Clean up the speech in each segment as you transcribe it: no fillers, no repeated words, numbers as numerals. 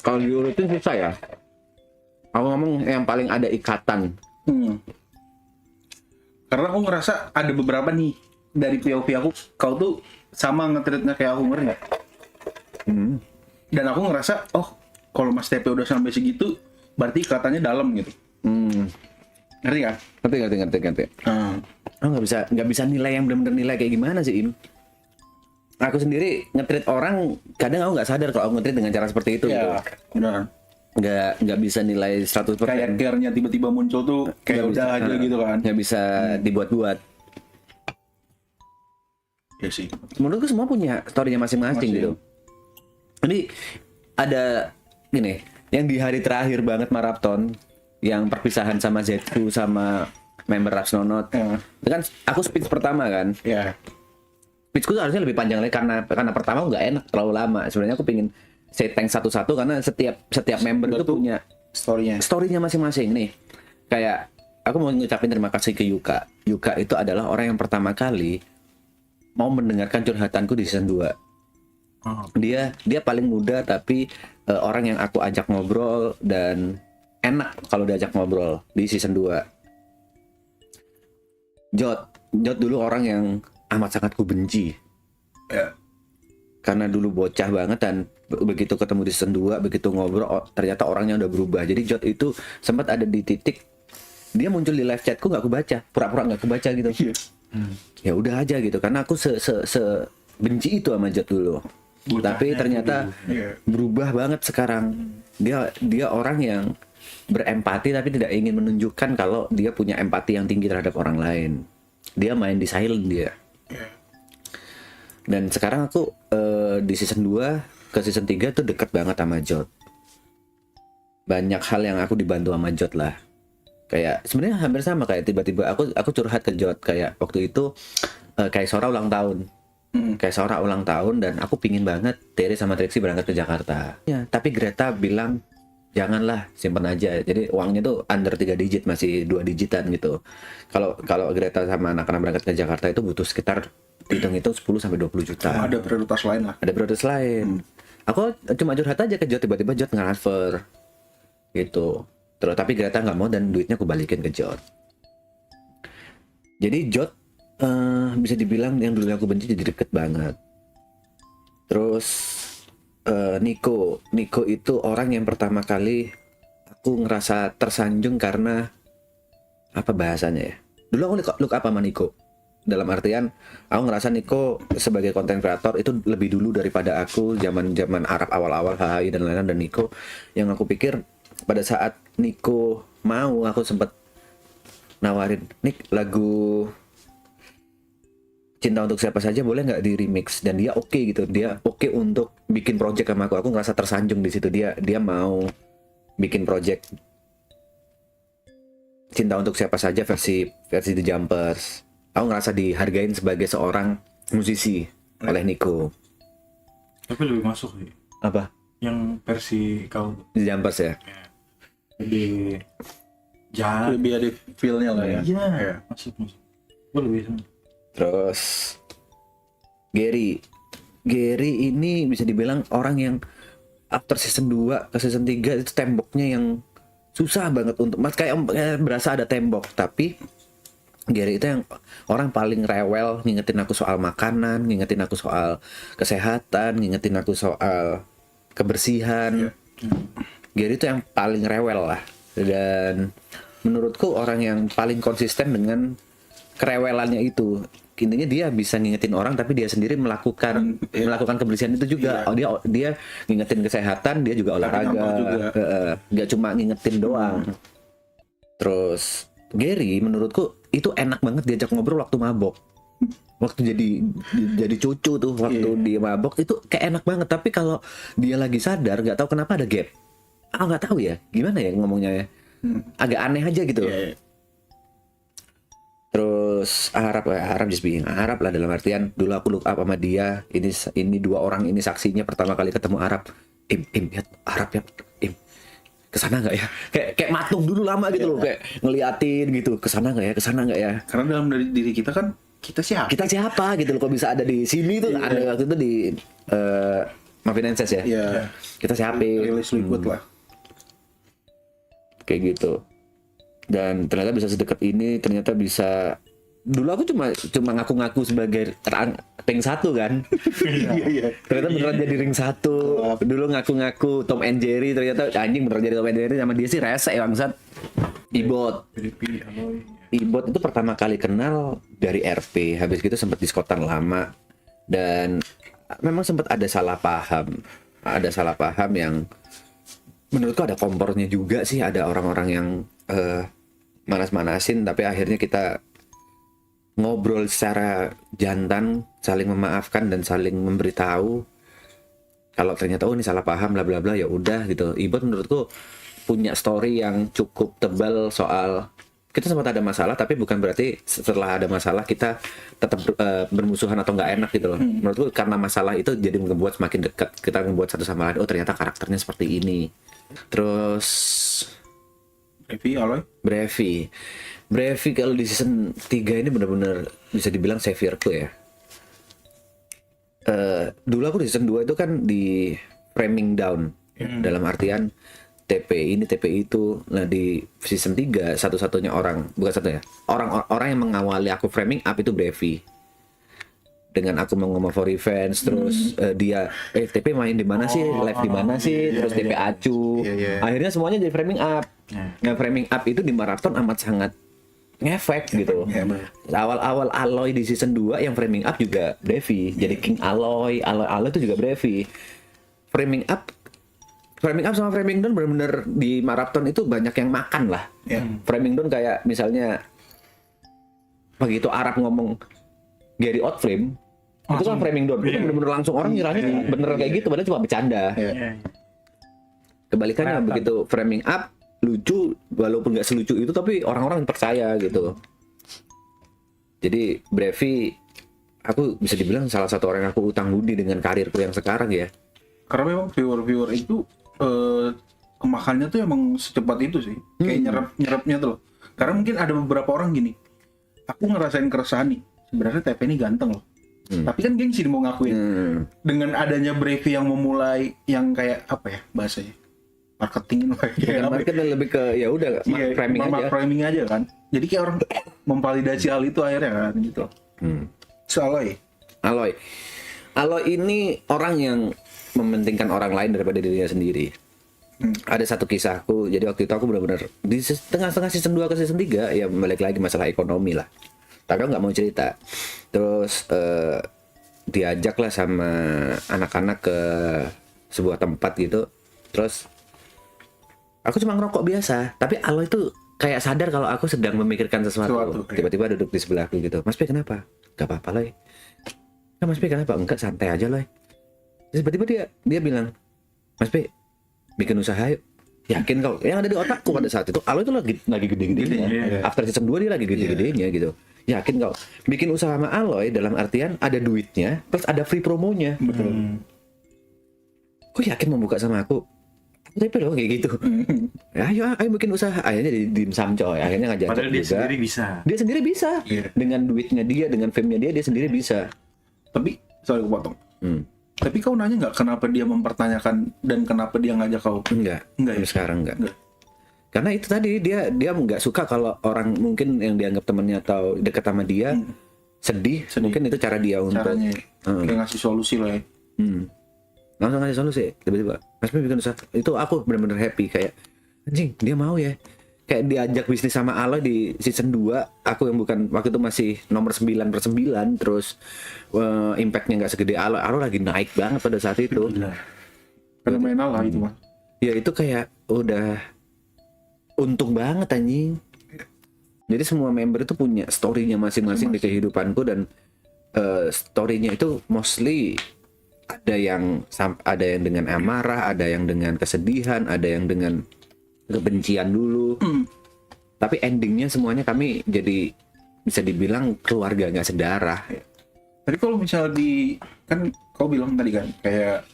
Kalau diurutin susah ya. Aku ngomong yang paling ada ikatan. Karena aku ngerasa ada beberapa nih dari POV aku, kau tuh sama nge-treatnya kayak aku, ngerti nggak? Dan aku ngerasa, oh kalau Mas TP udah sampai segitu, berarti ikatannya dalam gitu. Ngerti kan? Ngerti. Aku nggak bisa nilai yang benar-benar nilai kayak gimana sih, Im. Aku sendiri nge-treat orang, kadang aku nggak sadar kalau aku nge-treat dengan cara seperti itu. Ya, benar. Nggak bisa nilai 100%. Kayak care-nya tiba-tiba muncul tuh, kayak Nggak udah bisa, aja gitu kan. nggak bisa dibuat-buat. Ya sih. Menurutku semua punya story-nya masing-masing gitu. Jadi ada gini, yang di hari terakhir banget maraton, yang perpisahan sama Zetsu sama member Rapsnonot, itu kan aku speech pertama kan. Ya. Speechku tuh harusnya lebih panjang lagi karena pertama nggak enak terlalu lama. Sebenarnya aku pengen say thanks satu-satu karena setiap member itu punya story-nya masing-masing nih. Kayak aku mau ngucapin terima kasih ke Yuka. Yuka itu adalah orang yang pertama kali mau mendengarkan curhatanku di season 2. Dia paling muda tapi orang yang aku ajak ngobrol dan enak kalau diajak ngobrol di season 2. Jot dulu orang yang amat sangat ku benci. Ya. Karena dulu bocah banget dan begitu ketemu di season 2, begitu ngobrol ternyata orangnya udah berubah. Jadi Jot itu sempat ada di titik dia muncul di live chatku nggak aku baca, pura-pura nggak aku baca gitu. Ya udah aja gitu karena aku se benci itu sama Jot dulu. Tapi ternyata berubah banget sekarang. Dia orang yang berempati tapi tidak ingin menunjukkan kalau dia punya empati yang tinggi terhadap orang lain. Dia main di silent dia. Dan sekarang aku di season 2 ke season 3 tuh deket banget sama Jot. Banyak hal yang aku dibantu sama Jot lah. Kayak sebenarnya hampir sama kayak tiba-tiba aku curhat ke Jot kayak waktu itu kayak Sora ulang tahun. Kayak Sora ulang tahun dan aku pingin banget Terry sama Trixie berangkat ke Jakarta. Ya, tapi Greta bilang janganlah, simpan aja. Jadi uangnya tuh under 3 digit, masih 2 digitan gitu. Kalau Greta sama anak-anak berangkat ke Jakarta itu butuh sekitar hitung itu 10 sampai 20 juta. Ada prioritas lain lah. Ada prioritas lain. Aku cuma curhat aja ke Jot, tiba-tiba Jot nge-transfer gitu. Terus tapi Greta nggak mau dan duitnya aku balikin ke Jot. Jadi Jot bisa dibilang yang dulu aku benci jadi deket banget. Terus Nico itu orang yang pertama kali aku ngerasa tersanjung karena apa bahasanya ya? Dulu aku look up sama Nico. Dalam artian aku ngerasa Nico sebagai content creator itu lebih dulu daripada aku zaman Arab awal-awal HHI dan lain-lain. Dan Nico yang aku pikir pada saat Nico mau, aku sempat nawarin, Nik, lagu Cinta Untuk Siapa Saja boleh nggak di remix, dan dia oke gitu. Dia oke untuk bikin project sama aku ngerasa tersanjung di situ. Dia mau bikin project Cinta Untuk Siapa Saja versi The Jumpers. Aku ngerasa dihargain sebagai seorang musisi oleh Nico. Tapi lebih masuk sih Apa? yang versi kau The Jumpers ya? lebih jahat. Lebih ada feel-nya lah ya. Iya, masuk. Gue lebih seneng. Terus Gary ini bisa dibilang orang yang after season 2 ke season 3 itu temboknya yang susah banget untuk kayak berasa ada tembok. Tapi Gary itu yang orang paling rewel, ngingetin aku soal makanan, ngingetin aku soal kesehatan, ngingetin aku soal kebersihan. Gary itu yang paling rewel lah. Dan menurutku orang yang paling konsisten dengan kerewelannya itu. Intinya dia bisa ngingetin orang tapi dia sendiri melakukan kebersihan itu juga. Dia ngingetin kesehatan, dia juga olahraga. Nggak cuma ngingetin doang. Terus Gary menurutku itu enak banget diajak ngobrol waktu mabok. Waktu jadi cucu tuh waktu dia mabok itu kayak enak banget. Tapi kalau dia lagi sadar nggak tahu kenapa ada gap. Nggak tahu ya gimana ya ngomongnya ya. Agak aneh aja gitu. Terus Arab just being Arab lah, dalam artian dulu aku look up sama dia. Ini dua orang ini saksinya pertama kali ketemu Arab. Lihat Arab ya, kesana nggak ya? Kayak matung dulu lama gitu loh, kayak ngeliatin gitu, kesana nggak ya? Karena dalam diri kita kan kita siapa? Kita siapa gitu loh, kok bisa ada di sini tuh. Ada waktu itu di Marvin and Sess ya. Ya, Kita siapin rilis liquid lah. kayak gitu. Dan ternyata bisa sedekat ini, ternyata bisa. Dulu aku cuma ngaku-ngaku sebagai ring 1 kan. Iya. Ternyata beneran jadi ring 1. Dulu ngaku-ngaku Tom and Jerry, ternyata anjing beneran jadi Tom and Jerry. Sama dia sih rese bangsat. Ibot. PDP, Aloy. Ibot itu pertama kali kenal dari RP. Habis gitu sempat diskotan lama. Dan memang sempat ada salah paham. Ada salah paham yang menurutku ada kompornya juga sih. Ada orang-orang yang manas-manasin, tapi akhirnya kita ngobrol secara jantan, saling memaafkan dan saling memberitahu kalau ternyata ini salah paham bla bla bla, ya udah gitu. Ibot menurutku punya story yang cukup tebal soal kita sempat ada masalah, tapi bukan berarti setelah ada masalah kita tetap bermusuhan atau nggak enak gitu loh. Menurutku karena masalah itu jadi membuat semakin dekat, kita membuat satu sama lain. Oh ternyata karakternya seperti ini. Terus Brevi kalau di season 3 ini benar-benar bisa dibilang saviorku ya. Dulu aku di season 2 itu kan di framing down. Dalam artian TP ini, TP itu. Nah di season 3 satu-satunya orang, bukan satunya, orang yang mengawali aku framing up itu Brevi. Dengan aku mau ngomong for revenge, terus dia TP main di mana sih, live di mana sih, terus TP acu. Akhirnya semuanya jadi framing up. Nah framing up itu di maraton amat sangat ngefek gitu. Awal-awal Aloy di season 2 yang framing up juga Brevi. Jadi King Aloy itu juga Brevi. Framing up sama framing down benar-benar di maraton itu banyak yang makan lah. Framing down kayak misalnya begitu Arab ngomong Gary Outframe, itu kan framing down. Itu benar-benar langsung orang ngiranya bener kayak gitu, padahal cuma bercanda. Kebalikannya begitu framing up lucu, walaupun nggak selucu itu tapi orang-orang percaya gitu. Jadi Brevi aku bisa dibilang salah satu orang yang aku utang budi dengan karirku yang sekarang ya. Karena memang viewer itu kemakannya tuh emang secepat itu sih. Kayak nyerapnya tuh loh. Karena mungkin ada beberapa orang gini, aku ngerasain keresahan nih, sebenarnya TP ini ganteng loh. Tapi kan gengsi mau ngakuin. Dengan adanya Brevi yang memulai yang kayak apa ya bahasanya, marketing kayak Marketing lebih ke ya udah framing aja kan. Jadi kayak orang memvalidasi hal itu akhirnya kan gitu. So, Aloy ini orang yang mementingkan orang lain daripada dirinya sendiri. Ada satu kisahku, jadi waktu itu aku benar-benar di tengah-tengah season 2 ke season 3 ya balik lagi masalah ekonomi lah. Tapi aku nggak mau cerita. Terus diajak lah sama anak-anak ke sebuah tempat gitu. Terus aku cuma ngerokok biasa, tapi Aloy itu kayak sadar kalau aku sedang memikirkan sesuatu. Tiba-tiba duduk di sebelahku gitu. Mas P kenapa? Gak apa-apa Loy. Nah, Mas P kenapa? Enggak, santai aja Loy. Terus tiba-tiba dia bilang, Mas P bikin usaha yuk. Yakin kau? Yang ada di otakku pada saat itu Aloy itu lagi gede-gedenya. After season 2 dia lagi gede-gedenya gitu. Yakin kau? Bikin usaha sama Aloy dalam artian ada duitnya plus ada free promonya. Betul. Kok yakin membuka sama aku? Tapi loh kayak gitu. Ayo bikin usaha. Akhirnya di dimsum coy. Akhirnya ngajak Padahal dia sendiri bisa. Dia sendiri bisa. Dengan duitnya dia, dengan fame-nya dia sendiri bisa. Tapi sorry aku potong. Tapi kau nanya nggak kenapa dia mempertanyakan dan kenapa dia ngajak kau? Enggak ya? Sekarang enggak. Karena itu tadi dia nggak suka kalau orang mungkin yang dianggap temannya atau dekat sama dia sedih. Mungkin itu cara dia untuk kayak ngasih solusi lah ya. Langsung ngasih solusi tiba-tiba Mas P bikin usaha. Itu aku benar-benar happy kayak anjing dia mau ya. Kayak diajak bisnis sama Aloy di season 2, aku yang bukan waktu itu masih nomor 9/9, terus impactnya nggak segede Aloy. Aloy lagi naik banget pada saat itu. Fenomenal lah itu mah. Ya itu kayak udah untung banget anjing. Jadi semua member itu punya story-nya masing-masing di kehidupanku dan story-nya itu mostly ada yang dengan amarah, ada yang dengan kesedihan, ada yang dengan kebencian dulu. Tapi endingnya semuanya kami jadi bisa dibilang keluarga nggak sedarah. Tapi kalau misalnya kan kau bilang tadi kan kayak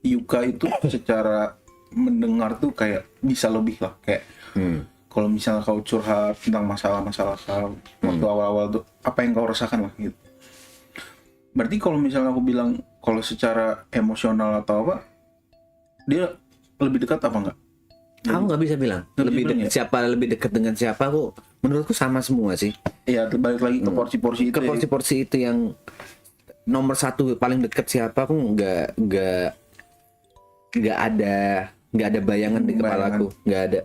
Yuka itu secara mendengar tuh kayak bisa lebih lah kayak kalau misalnya kau curhat tentang masalah-masalah waktu awal-awal tuh apa yang kau rasakan lah gitu. Berarti kalau misalnya aku bilang kalau secara emosional atau apa, dia lebih dekat apa enggak? Aku nggak bisa bilang Nggak bisa lebih bilang dekat siapa, lebih dekat dengan siapa. Aku menurutku sama semua sih. Iya, balik lagi ke porsi-porsi itu. Ke porsi-porsi itu yang nomor satu paling dekat siapa, aku nggak ada bayangan di kepalaku, nggak ada.